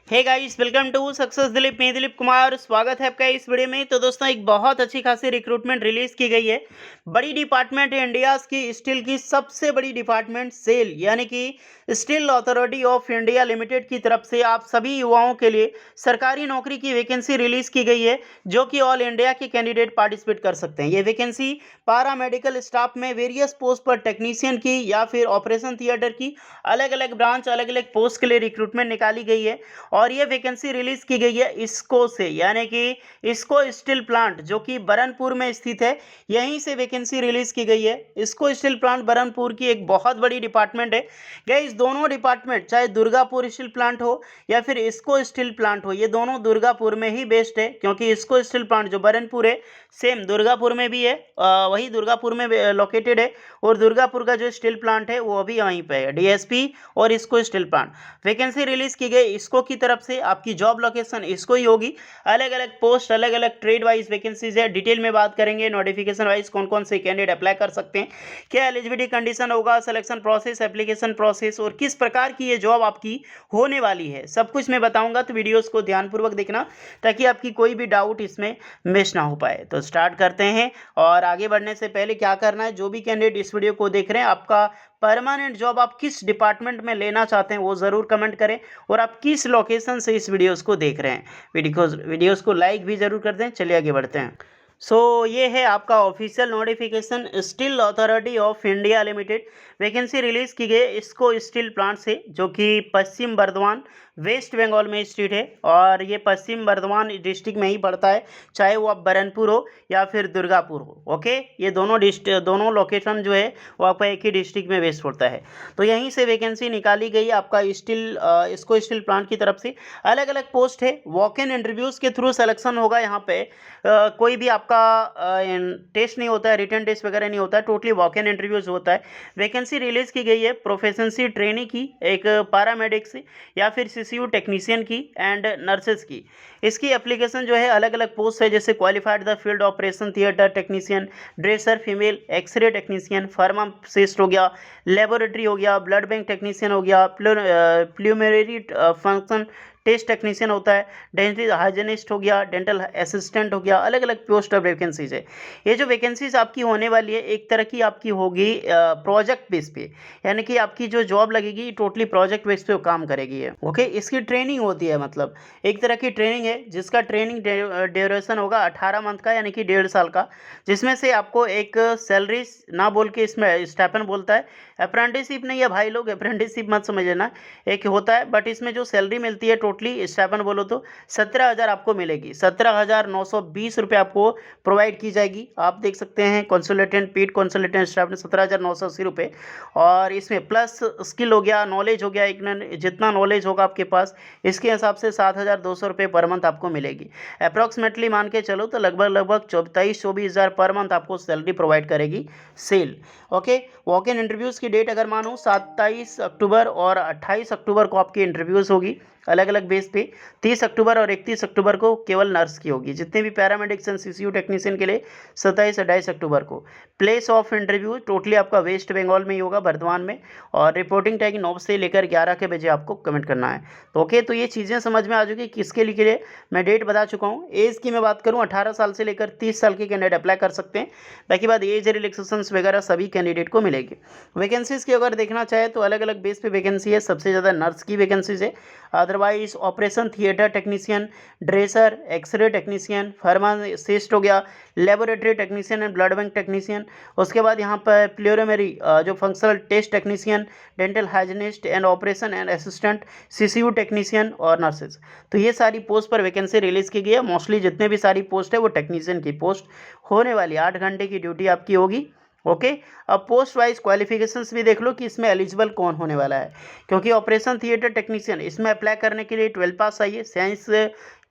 Hey guys, welcome to success Dilip. मैं दिलीप कुमार, स्वागत है आपका इस वीडियो में। तो दोस्तों, एक बहुत अच्छी खासी रिक्रूटमेंट रिलीज की गई है। बड़ी डिपार्टमेंट है इंडिया की स्टील की सबसे बड़ी डिपार्टमेंट सेल यानी कि steel authority of India limited की तरफ से आप सभी युवाओं के लिए सरकारी नौकरी की वैकेंसी रिलीज की गई है, जो कि ऑल इंडिया के कैंडिडेट पार्टिसिपेट कर सकते हैं। ये वैकेंसी पारा मेडिकल स्टाफ में वेरियस पोस्ट पर टेक्नीशियन की या फिर ऑपरेशन थिएटर की अलग अलग ब्रांच, अलग अलग पोस्ट के लिए रिक्रूटमेंट निकाली गई है। और ये वैकेंसी रिलीज की गई है इसको से, यानी कि इसको स्टील प्लांट जो कि बरनपुर में स्थित है, यहीं से वैकेंसी रिलीज की गई है। इसको स्टील प्लांट बरनपुर की एक बहुत बड़ी डिपार्टमेंट है। गाइस, दोनों डिपार्टमेंट चाहे दुर्गापुर स्टील प्लांट हो या फिर इसको स्टील प्लांट हो, ये दोनों दुर्गापुर में ही बेस्ड है, क्योंकि इसको स्टील प्लांट जो बरनपुर है सेम दुर्गापुर में भी है, वही दुर्गापुर में लोकेटेड है। और दुर्गापुर का जो स्टील प्लांट है वो अभी वहीं पे है, डीएसपी और इसको स्टील प्लांट। वैकेंसी रिलीज की गई इसको की तरफ से। आपकी जॉब लोकेशन इसको ही होगी। अलग अलग पोस्ट, अलग अलग ट्रेड वाइज वैकेंसीज है। डिटेल में बात करेंगे नोटिफिकेशन वाइज कौन कौन से कैंडिडेट अप्लाई कर सकते हैं, क्या एलिजिबिलिटी कंडीशन होगा, सिलेक्शन प्रोसेस, एप्लीकेशन प्रोसेस और किस प्रकार की ये जॉब आपकी होने वाली है, सब कुछ मैं बताऊंगा। तो वीडियोस को ध्यानपूर्वक देखना ताकि आपकी कोई भी डाउट इसमें मिस ना हो पाए। तो स्टार्ट करते हैं। और आगे बढ़ने से पहले क्या करना है, जो भी कैंडिडेट इस वीडियो को देख रहे हैं, आपका परमानेंट जॉब आप किस डिपार्टमेंट में लेना चाहते हैं वो ज़रूर कमेंट करें, और आप किस लोकेशन से इस वीडियोस को देख रहे हैं। वीडियोस को लाइक भी ज़रूर कर दें। चलिए आगे बढ़ते हैं। ये है आपका official notification steel authority of India limited. Vacancy release की गई इसको स्टील प्लांट से, जो कि पश्चिम बर्धमान वेस्ट बंगाल में स्थित है। और ये पश्चिम बर्धमान डिस्ट्रिक्ट में ही पड़ता है, चाहे वो आप बरनपुर हो या फिर दुर्गापुर हो। ओके, ये दोनों लोकेशन जो है वो आपका एक ही डिस्ट्रिक्ट में बेस्ड होता है। तो यहीं से वैकेंसी निकाली गई आपका इसको स्टील प्लांट की तरफ से। अलग अलग पोस्ट है, वॉक इन इंटरव्यूज़ के थ्रू सिलेक्शन होगा। यहाँ पे कोई भी आपका टेस्ट नहीं होता है, रिटन टेस्ट वगैरह नहीं होता है, टोटली वॉक इन इंटरव्यूज़ होता है। वैकेंसी रिलीज की गई है प्रोफेशनसी ट्रेनी की, एक पैरामेडिक्स या फिर सीसीयू टेक्नीशियन की एंड नर्सेस की। इसकी एप्लीकेशन जो है अलग अलग पोस्ट है, जैसे qualified the field operation theatre technician, dresser female, x-ray technician, pharmacist हो गया, लेबोरेटरी हो गया, ब्लड बैंक टेक्नीशियन हो गया, प्लूमेरी फंक्शन टेस्ट टेक्नीशियन होता है, डेंटल हाइजीनिस्ट हो गया, डेंटल असिस्टेंट हो गया। अलग अलग पोस्ट ऑफ वैकेंसीज है। ये जो वैकेंसीज आपकी होने वाली है, एक तरह की आपकी होगी प्रोजेक्ट बेस पे, यानी कि आपकी जो जॉब लगेगी टोटली प्रोजेक्ट बेस पे काम करेगी है। ओके, इसकी ट्रेनिंग होती है, मतलब एक तरह की ट्रेनिंग है जिसका ट्रेनिंग ड्यूरेशन होगा 18 मंथ का, यानी कि 1.5 साल का, जिसमें से आपको एक सैलरी ना बोल के इसमें स्टाइपेंड बोलता है। अप्रेंटिसशिप नहीं है भाई लोग, अप्रेंटिसशिप मत समझ लेना, एक होता है। बट इसमें जो सैलरी मिलती है टोटली स्टाइपेंड बोलो तो 17,000 आपको मिलेगी। 17,920 रुपये आपको प्रोवाइड की जाएगी। आप देख सकते हैं कंसल्टेंट, पेड कंसल्टेंट स्टाइपेंड 17,980 रुपये। और इसमें प्लस स्किल हो गया, नॉलेज हो गया, एक जितना नॉलेज होगा आपके पास इसके हिसाब से 7,200 रुपये पर मंथ आपको मिलेगी। अप्रॉक्सीमेटली मान के चलो तो लगभग 23-24 हज़ार पर मंथ आपको सैलरी प्रोवाइड करेगी SAIL. Okay, walk in interviews की डेट अगर मानो 27 अक्टूबर और 28 अक्टूबर को आपकी इंटरव्यूज़ होगी अलग अलग बेस पे। 30 अक्टूबर और 31 अक्टूबर को केवल नर्स की होगी। जितने भी पैरामेडिक्स एंड सीसीयू टेक्नीशियन के लिए 27-28 अक्टूबर को। प्लेस ऑफ इंटरव्यू टोटली आपका वेस्ट बंगाल में ही होगा, बर्धमान में। और रिपोर्टिंग टाइम 9 से लेकर 11 के बजे आपको कमेंट करना है। तो ओके, तो ये चीज़ें समझ में आ चुकी किसके लिए मैं डेट बता चुका हूँ। एज की मैं बात करूँ 18 साल से लेकर 30 साल के कैंडिडेट अप्लाई कर सकते हैं। बाकी बात एज रिलैक्सेशन वगैरह सभी कैंडिडेट को मिलेगी। वैकेंसीज़ की अगर देखना चाहे तो अलग अलग बेस पे वैकेंसी है। सबसे ज़्यादा नर्स की वैकेंसीज है, otherwise operation theatre technician, dresser, x-ray technician, pharmacist हो गया, laboratory technician and blood bank technician. उसके बाद यहाँ पर प्लूमेरी जो functional test technician, dental hygienist and operation and assistant, CCU technician और नर्सेज। तो ये सारी पोस्ट पर वैकेंसी रिलीज़ की गई है। मोस्टली जितने भी सारी पोस्ट है वो टेक्नीशियन की पोस्ट होने वाली। 8 घंटे की ड्यूटी आपकी होगी। ओके, अब पोस्ट वाइज क्वालिफिकेशंस भी देख लो कि इसमें एलिजिबल कौन होने वाला है, क्योंकि ऑपरेशन थिएटर टेक्नीशियन इसमें अप्लाई करने के लिए 12 पास चाहिए साइंस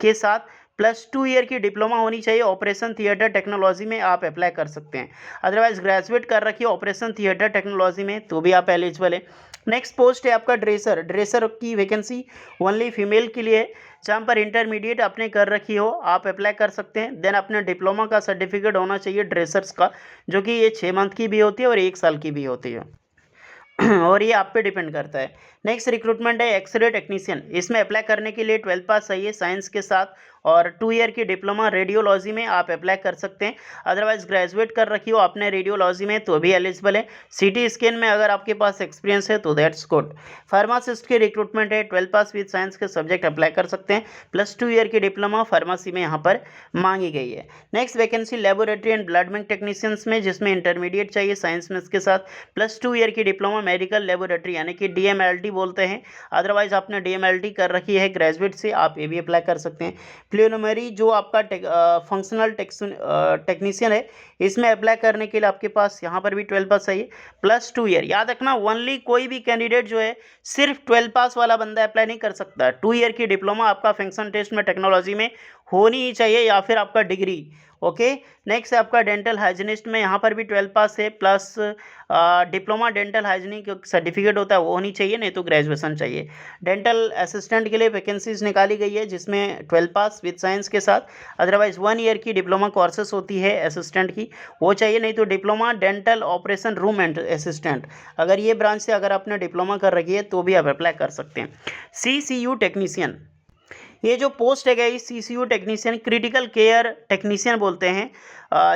के साथ, +2 ईयर की डिप्लोमा होनी चाहिए। ऑपरेशन थिएटर टेक्नोलॉजी में आप अप्लाई कर सकते हैं। अदरवाइज ग्रेजुएट कर रखिए ऑपरेशन थिएटर टेक्नोलॉजी में तो भी आप एलिजिबल है। नेक्स्ट पोस्ट है आपका ड्रेसर की वैकेंसी ओनली फीमेल के लिए है। जहाँ पर इंटरमीडिएट आपने कर रखी हो आप अप्लाई कर सकते हैं। देन अपने डिप्लोमा का सर्टिफिकेट होना चाहिए ड्रेसर्स का, जो कि ये 6 मंथ की भी होती है और 1 साल की भी होती है। और ये आप पे डिपेंड करता है। नेक्स्ट रिक्रूटमेंट है एक्सरे टेक्नीशियन। इसमें अप्लाई करने के लिए 12 पास चाहिए साइंस के साथ और 2 ईयर की डिप्लोमा रेडियोलॉजी में आप अप्लाई कर सकते हैं। अदरवाइज ग्रेजुएट कर रखी हो आपने रेडियोलॉजी में तो भी एलिजिबल है। सीटी स्कैन में अगर आपके पास एक्सपीरियंस है तो दैट्स गुड। फार्मासिस्ट की रिक्रूटमेंट है, 12 पास विद साइंस के सब्जेक्ट अप्लाई कर सकते हैं, प्लस 2 ईयर की डिप्लोमा फार्मेसी में यहाँ पर मांगी गई है। Next vacancy laboratory and blood bank technicians में, जिसमें इंटरमीडिएट चाहिए साइंस में के साथ, प्लस 2 ईयर की डिप्लोमा मेडिकल लेबोरेटरी यानी कि DMLT बोलते हैं। अदरवाइज आपने DMLT कर रखी है ग्रेजुएट से, आप ये भी अप्लाई कर सकते हैं। प्रिलिमिनरी जो आपका फंक्शनल टेक्नीशियन है, इसमें अप्लाई करने के लिए आपके पास यहाँ पर भी 12 पास चाहिए, प्लस 2 ईयर। याद रखना ओनली कोई भी कैंडिडेट जो है सिर्फ 12 पास वाला बंदा अप्लाई नहीं कर सकता। 2 ईयर की डिप्लोमा आपका फंक्शन टेस्ट में टेक्नोलॉजी में होनी ही चाहिए या फिर आपका डिग्री। ओके, नेक्स्ट है आपका डेंटल हाइजीनिस्ट में, यहाँ पर भी 12 पास है, plus diploma dental hygienic certificate होता है वो होनी चाहिए, नहीं तो ग्रेजुएशन चाहिए। डेंटल असिस्टेंट के लिए वैकेंसीज निकाली गई है, जिसमें 12 पास विद साइंस के साथ, अदरवाइज 1 ईयर की डिप्लोमा कोर्सेस होती है असिस्टेंट की, वो चाहिए, नहीं तो diploma dental operation room and assistant, अगर ये ब्रांच से अगर आपने डिप्लोमा कर रखी है तो भी आप अप्लाई कर सकते हैं। CCU टेक्नीशियन, ये जो पोस्ट है गई CCU technician, critical care technician बोलते हैं।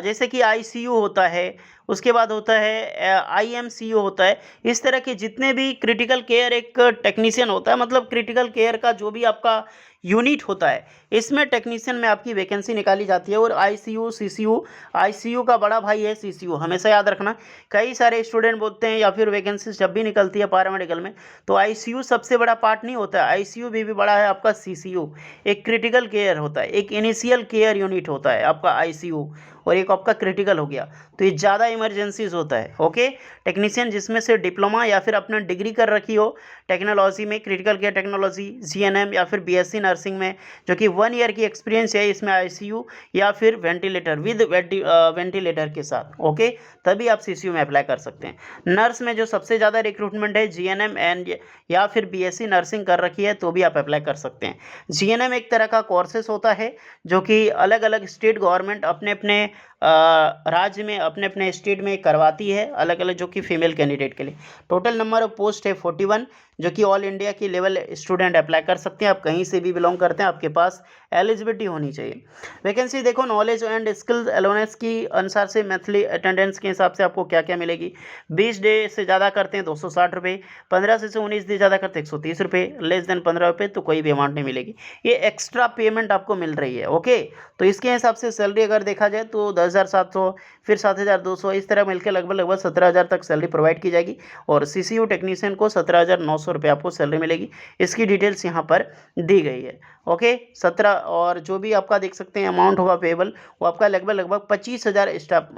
जैसे कि ICU होता है, उसके बाद होता है IMCU होता है, इस तरह के जितने भी क्रिटिकल केयर एक टेक्नीशियन होता है, मतलब क्रिटिकल केयर का जो भी आपका यूनिट होता है, इसमें टेक्नीशियन में आपकी वैकेंसी निकाली जाती है। और ICU CCU, ICU का बड़ा भाई है CCU, हमेशा याद रखना। कई सारे स्टूडेंट बोलते हैं या फिर वैकेंसी जब भी निकलती है पैरामेडिकल में तो ICU सबसे बड़ा पार्ट नहीं होता है, ICU भी बड़ा है आपका CCU। एक क्रिटिकल केयर होता है, एक इनिशियल केयर यूनिट होता है आपका ICU, और एक आपका क्रिटिकल हो गया, तो ये ज़्यादा इमरजेंसीज होता है। ओके, टेक्नीशियन जिसमें से डिप्लोमा या फिर अपना डिग्री कर रखी हो टेक्नोलॉजी में, क्रिटिकल केयर टेक्नोलॉजी GNM या फिर BSc नर्सिंग में, जो कि 1 ईयर की एक्सपीरियंस है इसमें ICU या फिर वेंटिलेटर विद वेंटिलेटर के साथ, ओके, तभी आप CCU में अप्लाई कर सकते हैं। नर्स में जो सबसे ज़्यादा रिक्रूटमेंट है GNM एंड या फिर BSc नर्सिंग कर रखी है तो भी आप अप्लाई कर सकते हैं। GNM एक तरह का कोर्सेस होता है जो कि अलग अलग स्टेट गवर्नमेंट अपने अपने राज्य में अपने अपने स्टेट में करवाती है, अलग अलग, जो कि फीमेल कैंडिडेट के लिए। टोटल नंबर ऑफ पोस्ट है 41, जो कि ऑल इंडिया की लेवल स्टूडेंट अप्लाई कर सकते हैं। आप कहीं से भी बिलोंग करते हैं, आपके पास एलिजिबिलिटी होनी चाहिए। वैकेंसी देखो, नॉलेज एंड स्किल्स अलोनेंस की अनुसार से मंथली अटेंडेंस के हिसाब से आपको क्या क्या मिलेगी। 20 डे से ज़्यादा करते हैं 260 रुपये, 15 से 19 डे ज़्यादा करते हैं 130 रुपये, लेस देन 15 रुपये तो कोई भी अमाउंट नहीं मिलेगी। ये एक्स्ट्रा पेमेंट आपको मिल रही है। ओके, तो इसके हिसाब से सैलरी अगर देखा जाए तो 10,700 फिर 7,200 इस तरह मिलकर लगभग 17,000 तक सैलरी प्रोवाइड की जाएगी। और CCU टेक्नीशियन को 17,900 रुपये आपको सैलरी मिलेगी। इसकी डिटेल्स यहाँ पर दी गई है। ओके, 17, और जो भी आपका देख सकते हैं अमाउंट होगा पेबल, वो आपका लगभग 25,000 स्टाफ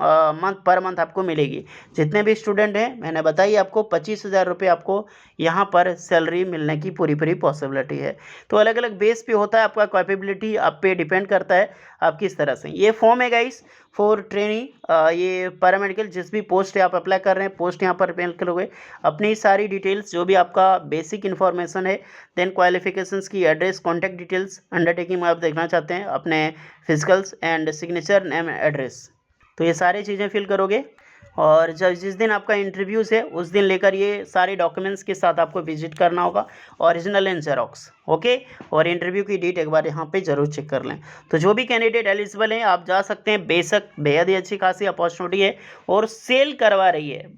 पर मंथ आपको मिलेगी। जितने भी स्टूडेंट हैं मैंने बताई आपको 25,000 रुपये आपको यहाँ पर सैलरी मिलने की पूरी पॉसिबिलिटी है। तो अलग अलग बेस पे होता है, आपका कैपेबिलिटी आप पे डिपेंड करता है आप किस तरह से। ये फॉर्म है गाइस फॉर ट्रेनिंग, ये पैरामेडिकल जिस भी पोस्ट है आप अप्लाई कर रहे हैं, पोस्ट यहाँ पर पेन करोगे, अपनी सारी डिटेल्स जो भी आपका बेसिक इन्फॉर्मेशन है, देन क्वालिफिकेशंस की एड्रेस, कॉन्टैक्ट डिटेल्स, अंडरटेकिंग में आप देखना चाहते हैं, अपने physicals and signature name address, तो ये सारी चीज़ें फिल करोगे। और जब जिस दिन आपका इंटरव्यूज़ है उस दिन लेकर ये सारे डॉक्यूमेंट्स के साथ आपको विजिट करना होगा, ओरिजिनल एंड जेरोक्स। ओके, और इंटरव्यू की डेट एक बार यहाँ पे जरूर चेक कर लें। तो जो भी कैंडिडेट एलिजिबल हैं आप जा सकते हैं, बेशक बेहद ही अच्छी खासी अपॉर्चुनिटी है और सेल करवा रही है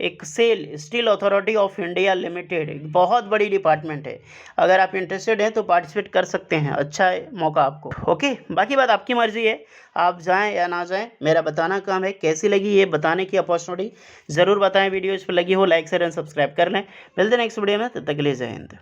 एक SAIL, steel authority of India limited, एक बहुत बड़ी डिपार्टमेंट है। अगर आप इंटरेस्टेड हैं तो पार्टिसिपेट कर सकते हैं, अच्छा है मौका आपको। ओके, बाकी बात आपकी मर्जी है, आप जाएं या ना जाएं, मेरा बताना काम है। कैसी लगी ये बताने की अपॉर्चुनिटी ज़रूर बताएं। वीडियो इस पर लगी हो लाइक शेयर एंड सब्सक्राइब कर लें। मिलते हैं नेक्स्ट वीडियो में, तब तक के लिए जय हिंद।